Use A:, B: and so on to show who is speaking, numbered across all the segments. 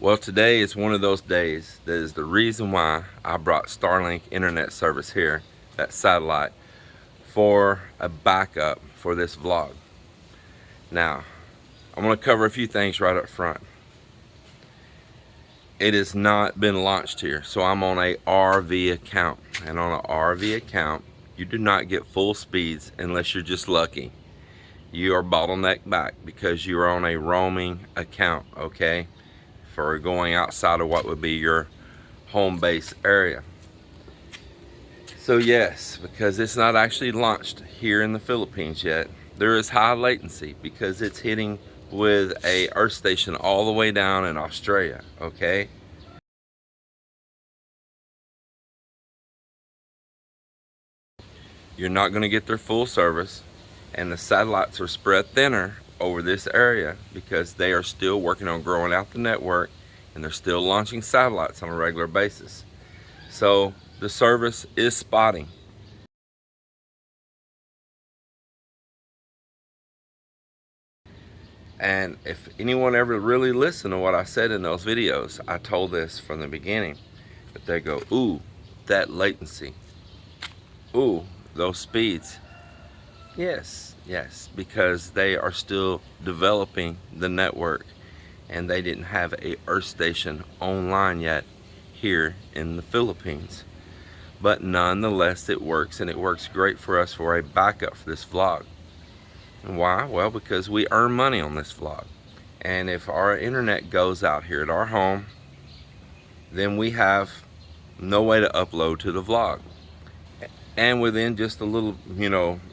A: Well, today is one of those days that is the reason why I brought Starlink internet service here, that satellite, for a backup for this vlog. Now, I'm going to cover a few things right up front. It has not been launched here, so I'm on a RV account. And on an RV account, you do not get full speeds unless you're just lucky. You are bottlenecked back because you are on a roaming account, okay? For going outside of what would be your home base area. So yes, because it's not actually launched here in the Philippines yet, there is high latency because it's hitting with a earth station all the way down in Australia, okay? You're not going to get their full service, and the satellites are spread thinner over this area because they are still working on growing out the network, and they're still launching satellites on a regular basis. So the service is spotting. And if anyone ever really listened to what I said in those videos, I told this from the beginning. But they go, ooh, that latency. Ooh, those speeds. Yes, because they are still developing the network, and they didn't have a earth station online yet here in the Philippines. But nonetheless, it works, and it works great for us for a backup for this vlog. And why? Well, because we earn money on this vlog. And if our internet goes out here at our home, then we have no way to upload to the vlog. And within just a little,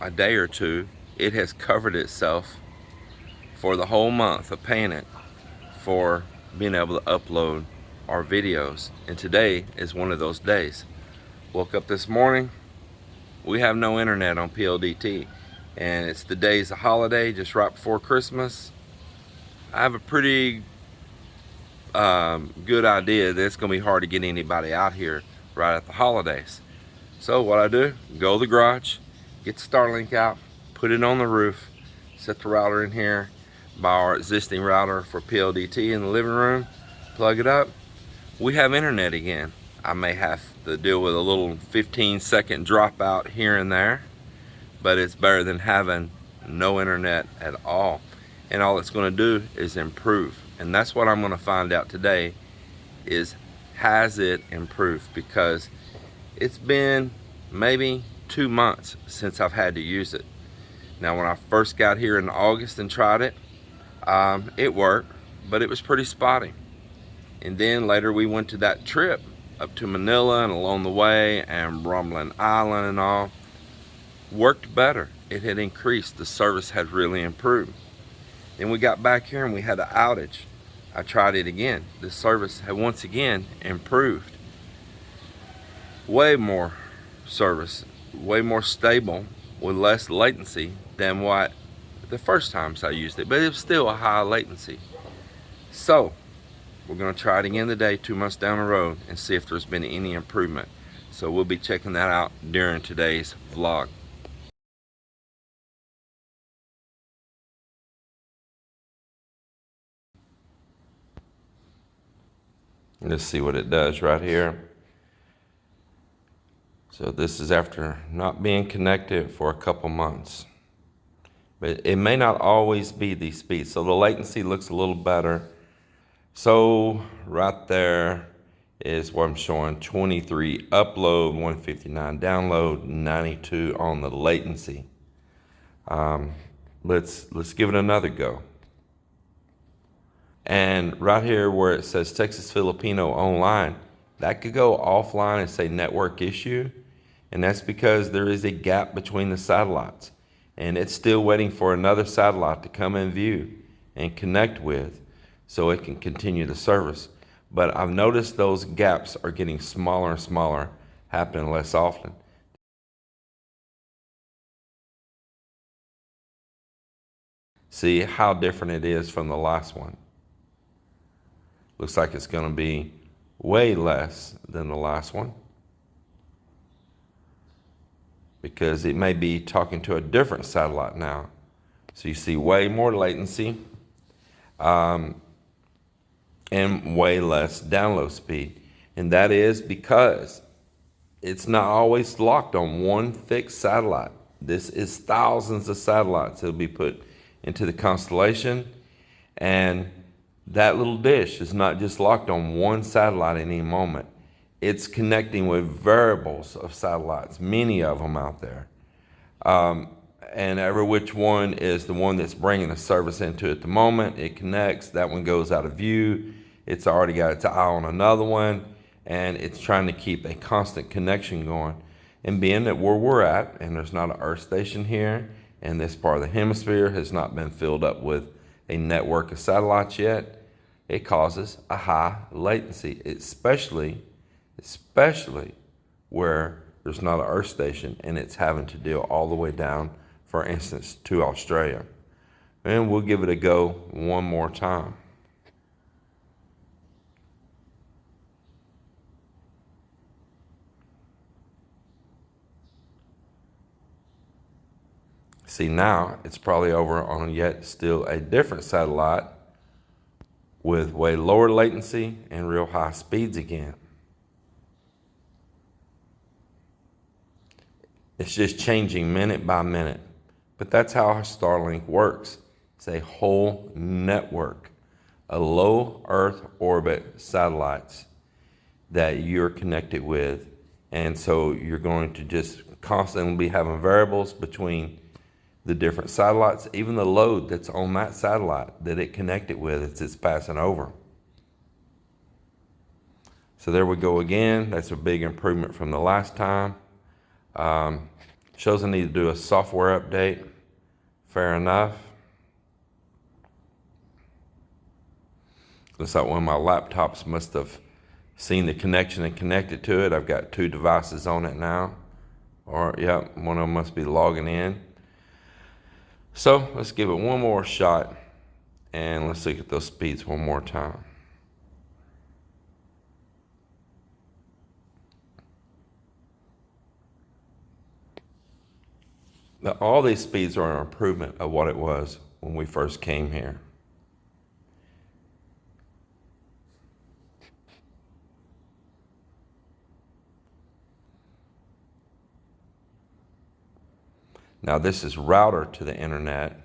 A: a day or two, it has covered itself for the whole month of paying it for being able to upload our videos. And today is one of those days. Woke up this morning, we have no internet on PLDT. And it's the day's a holiday, just right before Christmas. I have a pretty good idea that it's going to be hard to get anybody out here right at the holidays. So what I do, go to the garage, get the Starlink out, put it on the roof, set the router in here, buy our existing router for PLDT in the living room, plug it up. We have internet again. I may have to deal with a little 15-second dropout here and there, but it's better than having no internet at all. And all it's going to do is improve. And that's what I'm going to find out today, is has it improved? Because it's been maybe 2 months since I've had to use it. Now, when I first got here in August and tried it, it worked, but it was pretty spotty. And then later we went to that trip up to Manila, and along the way, and Rumbling Island and all, worked better. It had increased. The service had really improved. Then we got back here and we had an outage. I tried it again. The service had once again improved. Way more service, way more stable, with less latency than what the first times I used it, but it was still a high latency. So we're going to try it again today, 2 months down the road, and see if there's been any improvement. So we'll be checking that out during today's vlog. Let's see what it does right here. So this is after not being connected for a couple months. But it may not always be these speeds. So the latency looks a little better. So right there is what I'm showing. 23 upload, 159 download, 92 on the latency. Let's give it another go. And right here where it says Texas Filipino online, that could go offline and say network issue. And that's because there is a gap between the satellites. And it's still waiting for another satellite to come in view and connect with so it can continue the service. But I've noticed those gaps are getting smaller and smaller, happening less often. See how different it is from the last one. Looks like it's going to be way less than the last one, because it may be talking to a different satellite now. So you see way more latency. and way less download speed. And that is because it's not always locked on one fixed satellite. This is thousands of satellites that will be put into the constellation, and that little dish is not just locked on one satellite at any moment. It's connecting with variables of satellites, many of them out there. And every which one is the one that's bringing the service into it at the moment. It connects, that one goes out of view. It's already got its eye on another one, and it's trying to keep a constant connection going. And being that where we're at, and there's not an Earth station here, and this part of the hemisphere has not been filled up with a network of satellites yet, it causes a high latency, especially where there's not an Earth station and it's having to deal all the way down, for instance, to Australia. And we'll give it a go one more time. See, now it's probably over on yet still a different satellite with way lower latency and real high speeds again. It's just changing minute by minute. But that's how Starlink works. It's a whole network of low Earth orbit satellites that you're connected with. And so you're going to just constantly be having variables between the different satellites, even the load that's on that satellite that it connected with as it's passing over. So there we go again. That's a big improvement from the last time. Shows I need to do a software update. Fair enough. Looks like one of my laptops must have seen the connection and connected to it. I've got 2 devices on it now. Or, yeah, one of them must be logging in. So let's give it one more shot and let's look at those speeds one more time. Now, all these speeds are an improvement of what it was when we first came here. Now this is router to the internet.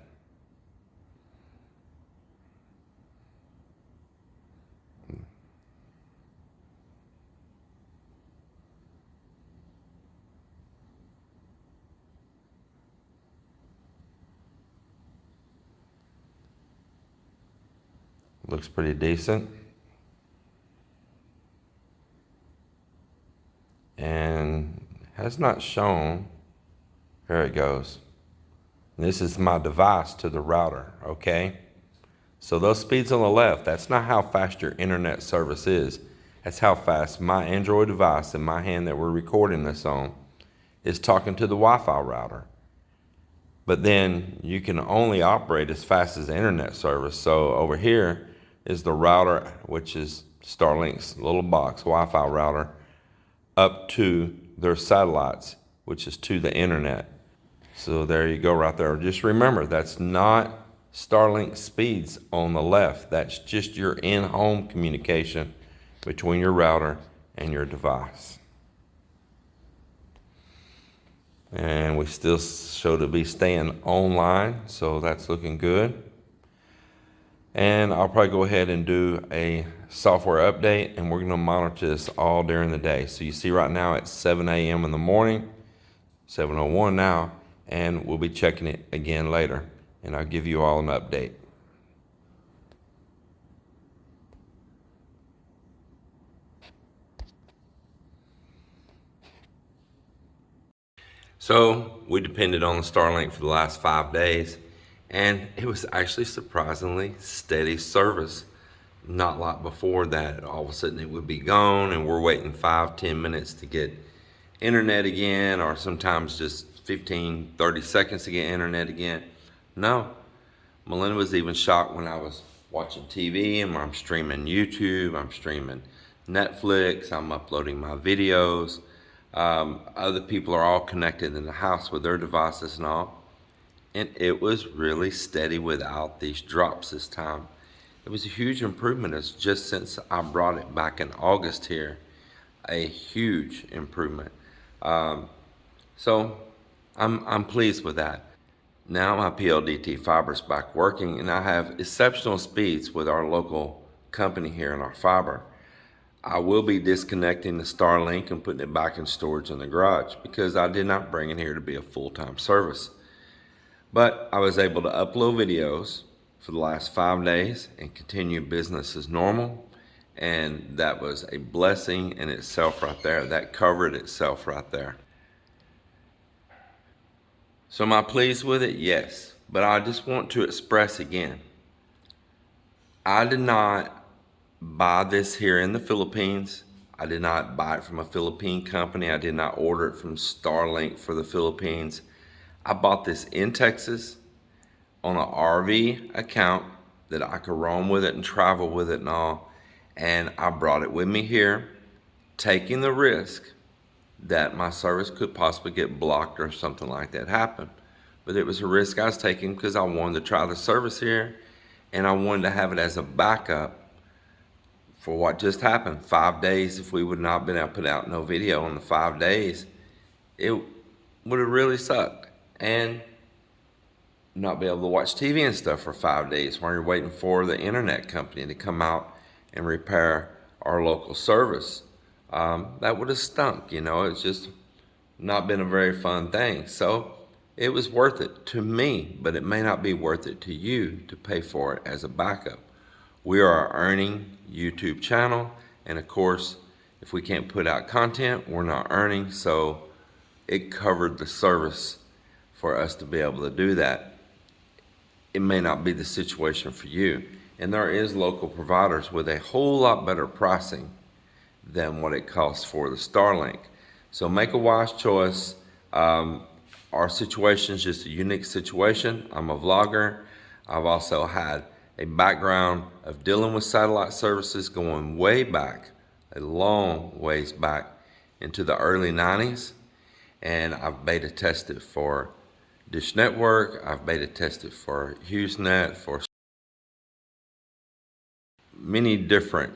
A: Looks pretty decent. And has not shown. There it goes. This is my device to the router, okay? So those speeds on the left, that's not how fast your internet service is. That's how fast my Android device in my hand that we're recording this on is talking to the Wi-Fi router. But then you can only operate as fast as the internet service. So over here is the router, which is Starlink's little box Wi-Fi router, up to their satellites, which is to the internet. So there you go right there. Just remember, that's not Starlink speeds on the left. That's just your in-home communication between your router and your device. And we still show to be staying online, so that's looking good. And I'll probably go ahead and do a software update, and we're going to monitor this all during the day. So you see right now it's 7 a.m. in the morning, 7:01 now, and we'll be checking it again later, and I'll give you all an update. So we depended on the Starlink for the last 5 days, and it was actually surprisingly steady service. Not like before that all of a sudden it would be gone and we're waiting 5-10 minutes to get internet again, or sometimes just 15-30 seconds to get internet again. No, Melinda was even shocked when I was watching TV and I'm streaming YouTube, I'm streaming Netflix, I'm uploading my videos. Other people are all connected in the house with their devices and all. And it was really steady without these drops this time. It was a huge improvement. It's just since I brought it back in August here, a huge improvement. So I'm pleased with that. Now my PLDT fiber is back working, and I have exceptional speeds with our local company here in our fiber. I will be disconnecting the Starlink and putting it back in storage in the garage because I did not bring it here to be a full-time service. But I was able to upload videos for the last 5 days and continue business as normal. And that was a blessing in itself right there. That covered itself right there. So am I pleased with it? Yes. But I just want to express again, I did not buy this here in the Philippines. I did not buy it from a Philippine company. I did not order it from Starlink for the Philippines. I bought this in Texas on an RV account that I could roam with it and travel with it and all. And I brought it with me here, taking the risk that my service could possibly get blocked or something like that happen. But it was a risk I was taking because I wanted to try the service here, and I wanted to have it as a backup for what just happened. 5 days, if we would not have been able to put out no video on the 5 days, it would have really sucked. And not be able to watch TV and stuff for 5 days while you're waiting for the internet company to come out and repair our local service. That would have stunk, you know. It's just not been a very fun thing. So it was worth it to me, but it may not be worth it to you to pay for it as a backup. We are an earning YouTube channel, and of course, if we can't put out content, we're not earning, so it covered the service for us to be able to do that. It may not be the situation for you, and there is local providers with a whole lot better pricing than what it costs for the Starlink. So make a wise choice. Our situation is just a unique situation. I'm a vlogger. I've also had a background of dealing with satellite services going way back, a long ways back into the early 90s. And I've beta tested for Dish Network. I've beta tested for HughesNet, for many different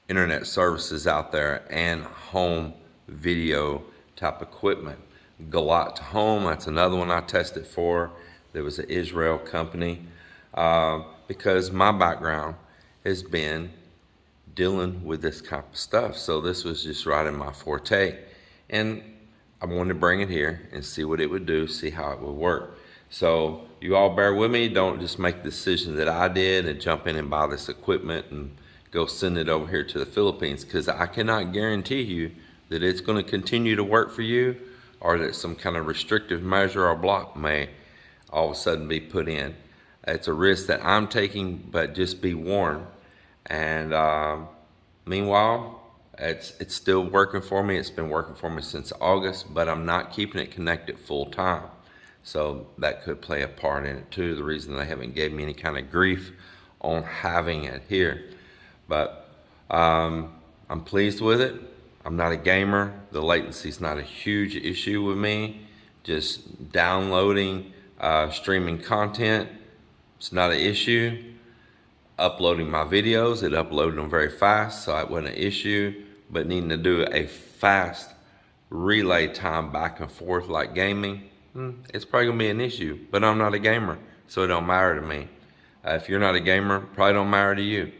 A: internet services out there and home video type equipment. Galat Home, that's another one I tested for. There was an Israel company because my background has been dealing with this type of stuff. So this was just right in my forte. And I wanted to bring it here and see what it would do, see how it would work. So you all bear with me. Don't just make the decision that I did and jump in and buy this equipment and go send it over here to the Philippines, because I cannot guarantee you that it's going to continue to work for you, or that some kind of restrictive measure or block may all of a sudden be put in. It's a risk that I'm taking, but just be warned. And meanwhile, it's still working for me. It's been working for me since August, but I'm not keeping it connected full time. So that could play a part in it too. The reason they haven't gave me any kind of grief on having it here. But I'm pleased with it. I'm not a gamer. The latency is not a huge issue with me. Just downloading, streaming content, it's not an issue. Uploading my videos, it uploaded them very fast, so it wasn't an issue. But needing to do a fast relay time back and forth like gaming, it's probably gonna be an issue. But I'm not a gamer, so it don't matter to me. If you're not a gamer, probably don't matter to you.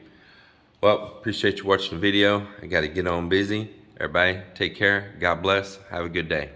A: Well, appreciate you watching the video. I gotta get on busy. Everybody, take care. God bless. Have a good day.